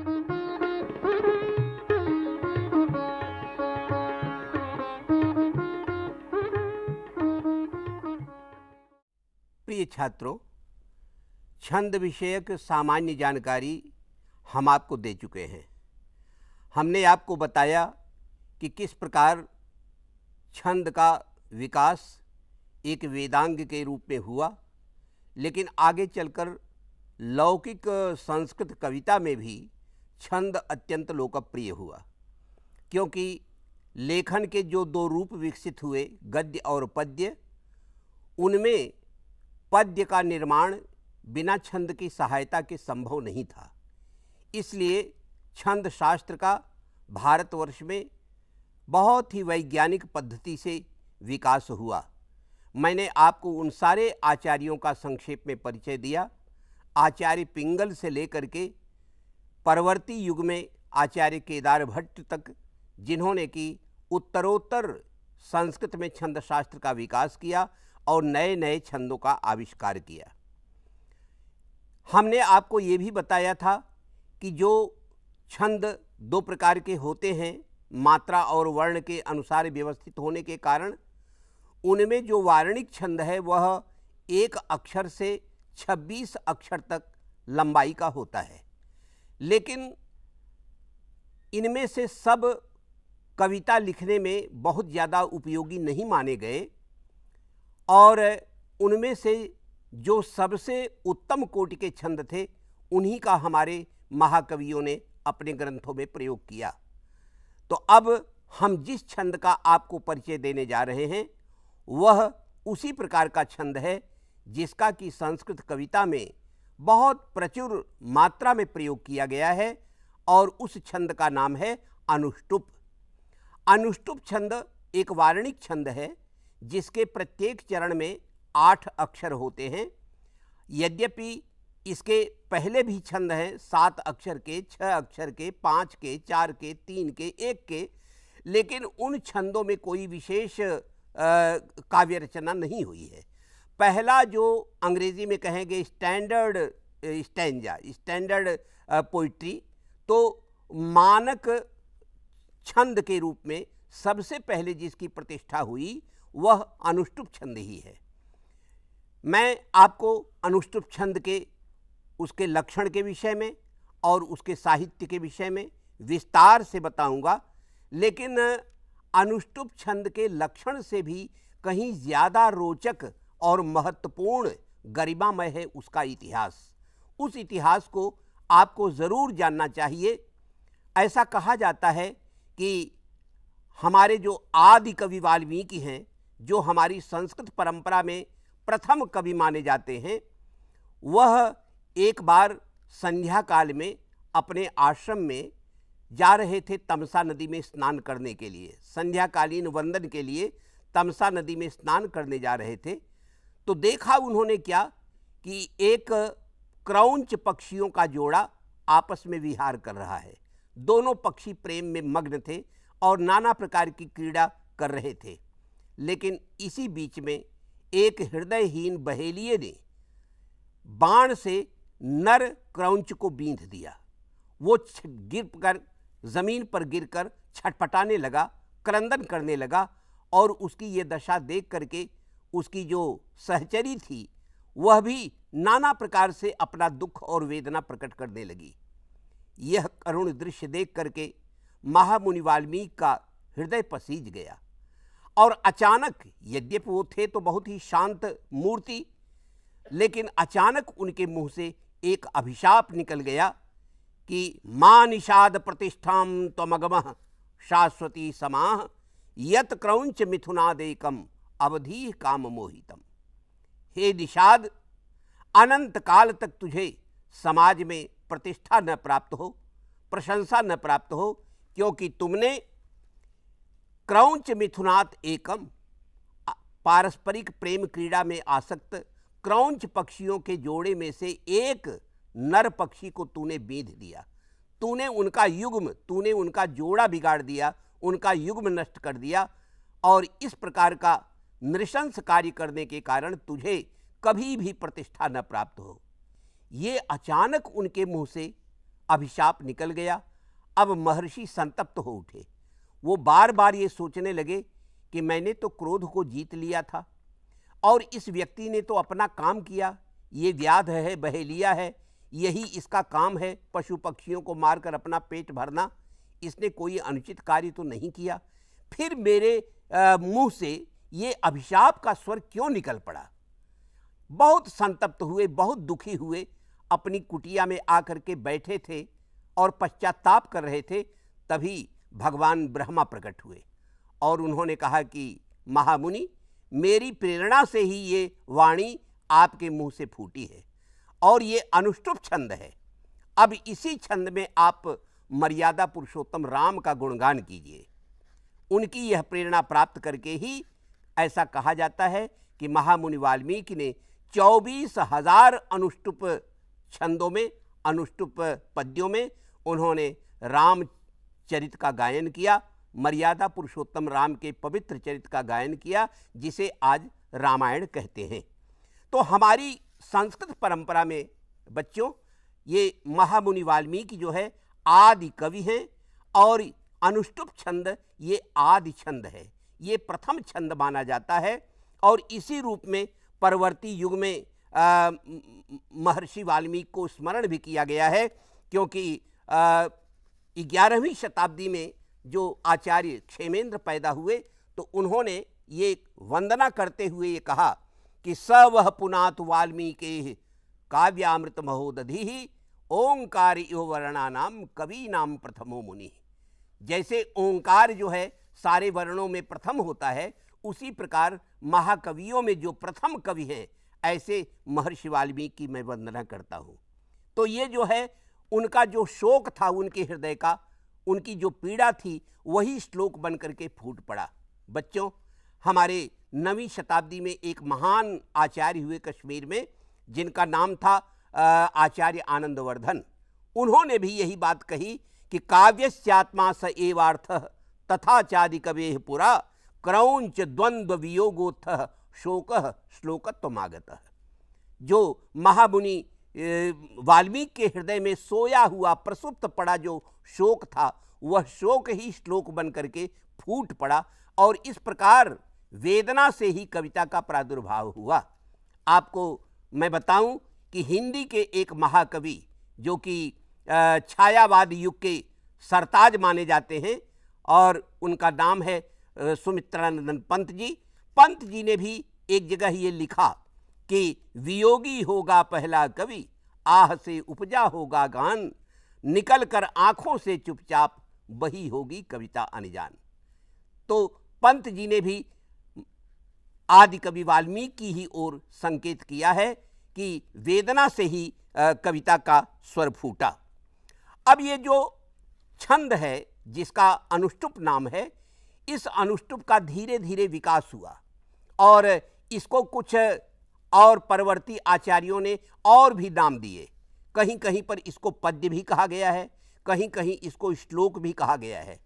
प्रिय छात्रों, छंद विषयक सामान्य जानकारी हम आपको दे चुके हैं। हमने आपको बताया कि किस प्रकार छंद का विकास एक वेदांग के रूप में हुआ, लेकिन आगे चलकर लौकिक संस्कृत कविता में भी छंद अत्यंत लोकप्रिय हुआ, क्योंकि लेखन के जो दो रूप विकसित हुए, गद्य और पद्य, उनमें पद्य का निर्माण बिना छंद की सहायता के संभव नहीं था। इसलिए छंद शास्त्र का भारतवर्ष में बहुत ही वैज्ञानिक पद्धति से विकास हुआ। मैंने आपको उन सारे आचार्यों का संक्षेप में परिचय दिया, आचार्य पिंगल से लेकर के परवर्ती युग में आचार्य केदार भट्ट तक, जिन्होंने कि उत्तरोत्तर संस्कृत में छंद शास्त्र का विकास किया और नए नए छंदों का आविष्कार किया। हमने आपको ये भी बताया था कि जो छंद दो प्रकार के होते हैं, मात्रा और वर्ण के अनुसार व्यवस्थित होने के कारण उनमें जो वार्णिक छंद है वह एक अक्षर से 26 अक्षर तक लंबाई का होता है, लेकिन इनमें से सब कविता लिखने में बहुत ज़्यादा उपयोगी नहीं माने गए और उनमें से जो सबसे उत्तम कोटि के छंद थे उन्हीं का हमारे महाकवियों ने अपने ग्रंथों में प्रयोग किया। तो अब हम जिस छंद का आपको परिचय देने जा रहे हैं वह उसी प्रकार का छंद है जिसका कि संस्कृत कविता में बहुत प्रचुर मात्रा में प्रयोग किया गया है, और उस छंद का नाम है अनुष्टुप। अनुष्टुप छंद एक वार्णिक छंद है जिसके प्रत्येक चरण में 8 अक्षर होते हैं। यद्यपि इसके पहले भी छंद हैं 7 अक्षर के, 6 अक्षर के, 5 के, 4 के, 3 के, 1 के, लेकिन उन छंदों में कोई विशेष काव्य रचना नहीं हुई है। पहला जो अंग्रेजी में कहेंगे स्टैंडर्ड स्टैंजा, स्टैंडर्ड पोइट्री, तो मानक छंद के रूप में सबसे पहले जिसकी प्रतिष्ठा हुई वह अनुष्टुप छंद ही है। मैं आपको अनुष्टुप छंद के उसके लक्षण के विषय में और उसके साहित्य के विषय में विस्तार से बताऊंगा, लेकिन अनुष्टुप छंद के लक्षण से भी कहीं ज़्यादा रोचक और महत्वपूर्ण गरिमामय है उसका इतिहास। उस इतिहास को आपको ज़रूर जानना चाहिए। ऐसा कहा जाता है कि हमारे जो आदि कवि वाल्मीकि हैं, जो हमारी संस्कृत परंपरा में प्रथम कवि माने जाते हैं, वह एक बार संध्या काल में अपने आश्रम में जा रहे थे तमसा नदी में स्नान करने के लिए। संध्याकालीन वंदन के लिए तमसा नदी में स्नान करने जा रहे थे, तो देखा उन्होंने क्या कि एक क्रौंच पक्षियों का जोड़ा आपस में विहार कर रहा है। दोनों पक्षी प्रेम में मग्न थे और नाना प्रकार की क्रीड़ा कर रहे थे, लेकिन इसी बीच में एक हृदयहीन बहेलिये ने बाण से नर क्रौंच को बींध दिया। वो गिर कर जमीन पर गिरकर छटपटाने लगा, क्रंदन करने लगा, और उसकी ये दशा देख करके उसकी जो सहचरी थी वह भी नाना प्रकार से अपना दुख और वेदना प्रकट करने लगी। यह करुण दृश्य देख करके महामुनि वाल्मीकि का हृदय पसीज गया, और अचानक, यद्यपि वो थे तो बहुत ही शांत मूर्ति, लेकिन अचानक उनके मुंह से एक अभिशाप निकल गया कि मां निषाद प्रतिष्ठाम त्वमगमः शाश्वती समाह यत क्रौंच मिथुनादेकम अवधि काम मोहितम। हे निषाद, अनंत काल तक तुझे समाज में प्रतिष्ठा न प्राप्त हो, प्रशंसा न प्राप्त हो, क्योंकि तुमने क्रौंच मिथुनात एकम, पारस्परिक प्रेम क्रीड़ा में आसक्त क्रौंच पक्षियों के जोड़े में से एक नर पक्षी को तूने बींध दिया। तूने उनका युग्म, तूने उनका जोड़ा बिगाड़ दिया, उनका युग्म नष्ट कर दिया, और इस प्रकार का नृशंस कार्य करने के कारण तुझे कभी भी प्रतिष्ठा न प्राप्त हो। ये अचानक उनके मुंह से अभिशाप निकल गया। अब महर्षि संतप्त हो उठे। वो बार बार ये सोचने लगे कि मैंने तो क्रोध को जीत लिया था और इस व्यक्ति ने तो अपना काम किया, ये व्याध है, बहेलिया है, यही इसका काम है, पशु पक्षियों को मारकर अपना पेट भरना। इसने कोई अनुचित कार्य तो नहीं किया, फिर मेरे मुंह से ये अभिशाप का स्वर क्यों निकल पड़ा। बहुत संतप्त हुए, बहुत दुखी हुए, अपनी कुटिया में आकर के बैठे थे और पश्चाताप कर रहे थे। तभी भगवान ब्रह्मा प्रकट हुए और उन्होंने कहा कि महामुनि, मेरी प्रेरणा से ही ये वाणी आपके मुंह से फूटी है और ये अनुष्टुप छंद है। अब इसी छंद में आप मर्यादा पुरुषोत्तम राम का गुणगान कीजिए। उनकी यह प्रेरणा प्राप्त करके ही ऐसा कहा जाता है कि महामुनि वाल्मीकि ने 24,000 अनुष्टुप छंदों में, अनुष्टुप पद्यों में उन्होंने रामचरित का गायन किया, मर्यादा पुरुषोत्तम राम के पवित्र चरित का गायन किया, जिसे आज रामायण कहते हैं। तो हमारी संस्कृत परंपरा में बच्चों ये महामुनि वाल्मीकि जो है आदि कवि हैं और अनुष्टुप छंद ये आदि छंद है, ये प्रथम छंद माना जाता है। और इसी रूप में परवर्ती युग में महर्षि वाल्मीकि को स्मरण भी किया गया है, क्योंकि 11वीं शताब्दी में जो आचार्य क्षेमेंद्र पैदा हुए तो उन्होंने ये वंदना करते हुए ये कहा कि स वह पुनातु वाल्मीकि काव्यामृत महोदधि ओंकार इव वर्णानाम कवि नाम प्रथमो मुनि। जैसे ओंकार जो है सारे वर्णों में प्रथम होता है, उसी प्रकार महाकवियों में जो प्रथम कवि हैं ऐसे महर्षि वाल्मीकि की मैं वंदना करता हूँ। तो ये जो है उनका जो शोक था उनके हृदय का, उनकी जो पीड़ा थी, वही श्लोक बन करके फूट पड़ा। बच्चों, हमारे 9वीं शताब्दी में एक महान आचार्य हुए कश्मीर में, जिनका नाम था आचार्य आनंदवर्धन। उन्होंने भी यही बात कही कि काव्यस्यात्मा स एवार्थः तथा चादि कवेः पुरा क्रौंच द्वंद्व वियोगोत्थः शोकः श्लोकत्वमागतः। जो महामुनि वाल्मीकि के हृदय में सोया हुआ, प्रसुप्त पड़ा जो शोक था, वह शोक ही श्लोक बन करके फूट पड़ा और इस प्रकार वेदना से ही कविता का प्रादुर्भाव हुआ। आपको मैं बताऊं कि हिंदी के एक महाकवि जो कि छायावाद युग के सरताज माने जाते हैं और उनका नाम है सुमित्रानंद पंत जी। पंत जी ने भी एक जगह ये लिखा कि वियोगी होगा पहला कवि, आह से उपजा होगा गान, निकल कर आंखों से चुपचाप वही होगी कविता अनजान। तो पंत जी ने भी आदि कवि वाल्मीकि ही ओर संकेत किया है कि वेदना से ही कविता का स्वर फूटा। अब ये जो छंद है जिसका अनुष्टुप नाम है, इस अनुष्टुप का धीरे धीरे विकास हुआ और इसको कुछ और परवर्ती आचार्यों ने और भी नाम दिए। कहीं कहीं पर इसको पद्य भी कहा गया है, कहीं कहीं इसको श्लोक भी कहा गया है।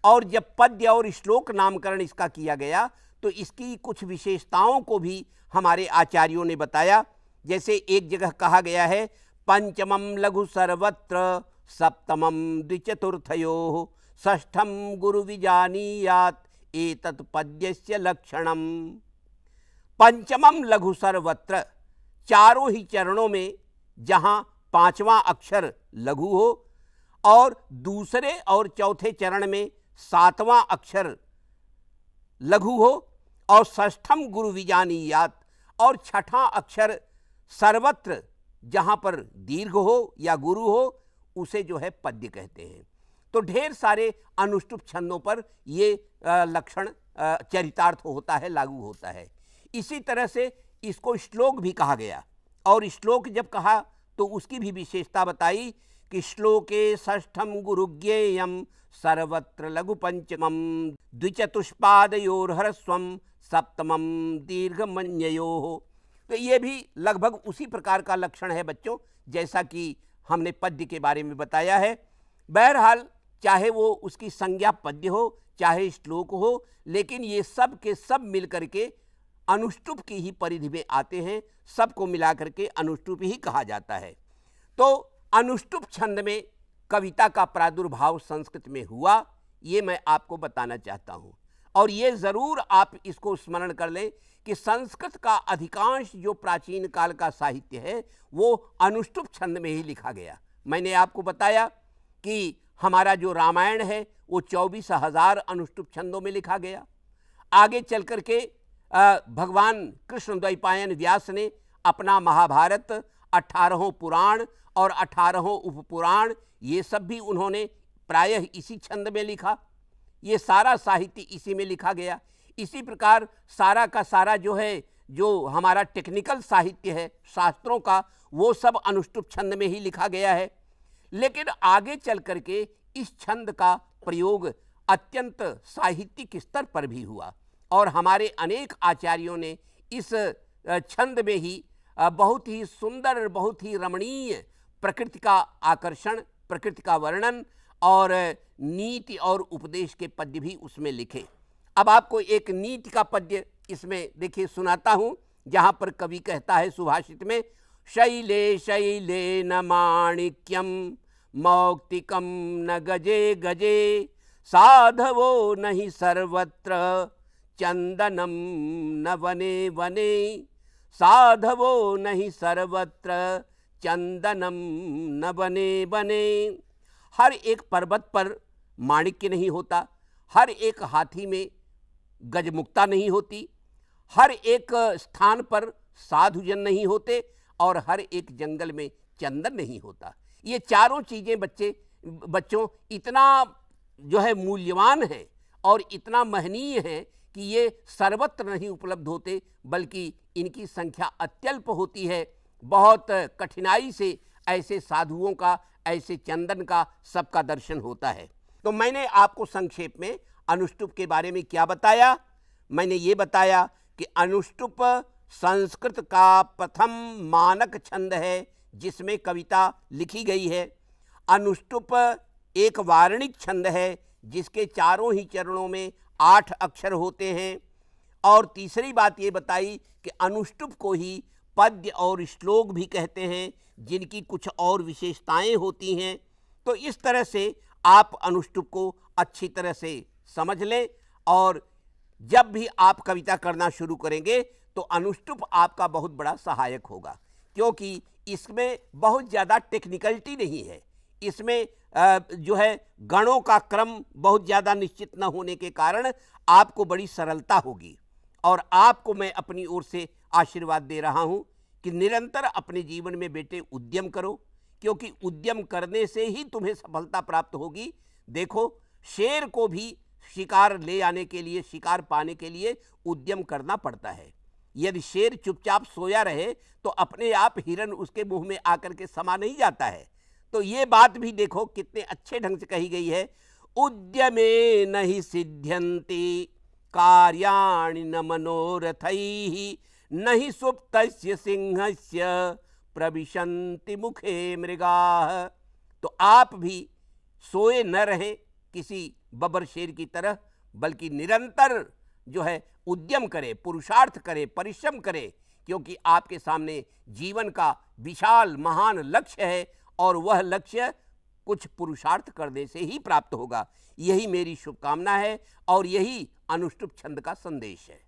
और जब पद्य और श्लोक नामकरण इसका किया गया तो इसकी कुछ विशेषताओं को भी हमारे आचार्यों ने बताया। जैसे एक जगह कहा गया है, पंचमम लघु सर्वत्र सप्तमम द्विचतुर्थयोः षष्ठम गुरु विजानीयात् एतत् पद्यस्य लक्षणम। पंचमम लघु सर्वत्र, चारों ही चरणों में जहाँ पांचवा अक्षर लघु हो और दूसरे और चौथे चरण में सातवां अक्षर लघु हो और षष्ठम गुरु विजानीयात्, और छठा अक्षर सर्वत्र जहाँ पर दीर्घ हो या गुरु हो उसे जो है पद्य कहते हैं। तो ढेर सारे अनुष्टुप छंदों पर ये लक्षण चरितार्थ होता है, लागू होता है। इसी तरह से इसको श्लोक भी कहा गया और श्लोक जब कहा तो उसकी भी विशेषता बताई कि श्लोके षष्ठम गुरुज्ञेयम सर्वत्र लघु पंचमम द्विचतुष्पादयोर्हरस्वम सप्तमम दीर्घमन्ययोः। तो ये भी लगभग उसी प्रकार का लक्षण है बच्चों, जैसा कि हमने पद्य के बारे में बताया है। बहरहाल चाहे वो उसकी संज्ञा पद्य हो चाहे श्लोक हो, लेकिन ये सब के सब मिल करके अनुष्टुप की ही परिधि में आते हैं। सबको मिला करके अनुष्टुप ही कहा जाता है। तो अनुष्टुप छंद में कविता का प्रादुर्भाव संस्कृत में हुआ, ये मैं आपको बताना चाहता हूँ। और ये ज़रूर आप इसको स्मरण कर लें कि संस्कृत का अधिकांश जो प्राचीन काल का साहित्य है वो अनुष्टुप छंद में ही लिखा गया। मैंने आपको बताया कि हमारा जो रामायण है वो 24,000 अनुष्टुप छंदों में लिखा गया। आगे चल कर के भगवान कृष्ण द्वैपायन व्यास ने अपना महाभारत, 18 पुराण और 18 उपपुराण, ये सब भी उन्होंने प्रायः इसी छंद में लिखा। ये सारा साहित्य इसी में लिखा गया। इसी प्रकार सारा का सारा जो है, जो हमारा टेक्निकल साहित्य है शास्त्रों का, वो सब अनुष्टुप छंद में ही लिखा गया है। लेकिन आगे चल कर के इस छंद का प्रयोग अत्यंत साहित्यिक स्तर पर भी हुआ और हमारे अनेक आचार्यों ने इस छंद में ही बहुत ही सुंदर, बहुत ही रमणीय प्रकृति का आकर्षण, प्रकृति का वर्णन और नीति और उपदेश के पद्य भी उसमें लिखे। अब आपको एक नीति का पद्य इसमें देखिए सुनाता हूँ, जहाँ पर कवि कहता है सुभाषित में, शैले शैले न माणिक्यम मौक्तिकम न गजे गजे, साधवो नहीं सर्वत्र चंदनम न वने वने, साधवो नहीं सर्वत्र चंदनम न बने बने। हर एक पर्वत पर माणिक्य नहीं होता, हर एक हाथी में गजमुक्ता नहीं होती, हर एक स्थान पर साधुजन नहीं होते और हर एक जंगल में चंदन नहीं होता। ये चारों चीज़ें बच्चों इतना जो है मूल्यवान है और इतना महनीय है कि ये सर्वत्र नहीं उपलब्ध होते, बल्कि इनकी संख्या अत्यल्प होती है। बहुत कठिनाई से ऐसे साधुओं का, ऐसे चंदन का सबका दर्शन होता है। तो मैंने आपको संक्षेप में अनुष्टुप के बारे में क्या बताया? मैंने ये बताया कि अनुष्टुप संस्कृत का प्रथम मानक छंद है जिसमें कविता लिखी गई है। अनुष्टुप एक वार्णिक छंद है जिसके चारों ही चरणों में 8 अक्षर होते हैं। और तीसरी बात ये बताई कि अनुष्टुप को ही पद्य और श्लोक भी कहते हैं, जिनकी कुछ और विशेषताएं होती हैं। तो इस तरह से आप अनुष्टुप को अच्छी तरह से समझ लें और जब भी आप कविता करना शुरू करेंगे तो अनुष्टुप आपका बहुत बड़ा सहायक होगा, क्योंकि इसमें बहुत ज़्यादा टेक्निकलिटी नहीं है। इसमें जो है गणों का क्रम बहुत ज़्यादा निश्चित न होने के कारण आपको बड़ी सरलता होगी। और आपको मैं अपनी ओर से आशीर्वाद दे रहा हूं कि निरंतर अपने जीवन में बेटे उद्यम करो, क्योंकि उद्यम करने से ही तुम्हें सफलता प्राप्त होगी। देखो, शेर को भी शिकार ले आने के लिए, शिकार पाने के लिए उद्यम करना पड़ता है। यदि शेर चुपचाप सोया रहे तो अपने आप हिरन उसके मुंह में आकर के समा नहीं जाता है। तो ये बात भी देखो कितने अच्छे ढंग से कही गई है। उद्यमे नहि सिद्ध्यन्ति कार्याणि न मनोरथैः, नहि सुप्तस्य सिंहस्य प्रविशन्ति मुखे मृगाः। तो आप भी सोए न रहें किसी बबर शेर की तरह, बल्कि निरंतर जो है उद्यम करें, पुरुषार्थ करें, परिश्रम करें, क्योंकि आपके सामने जीवन का विशाल महान लक्ष्य है और वह लक्ष्य कुछ पुरुषार्थ करने से ही प्राप्त होगा। यही मेरी शुभकामना है और यही अनुष्टुप छंद का संदेश है।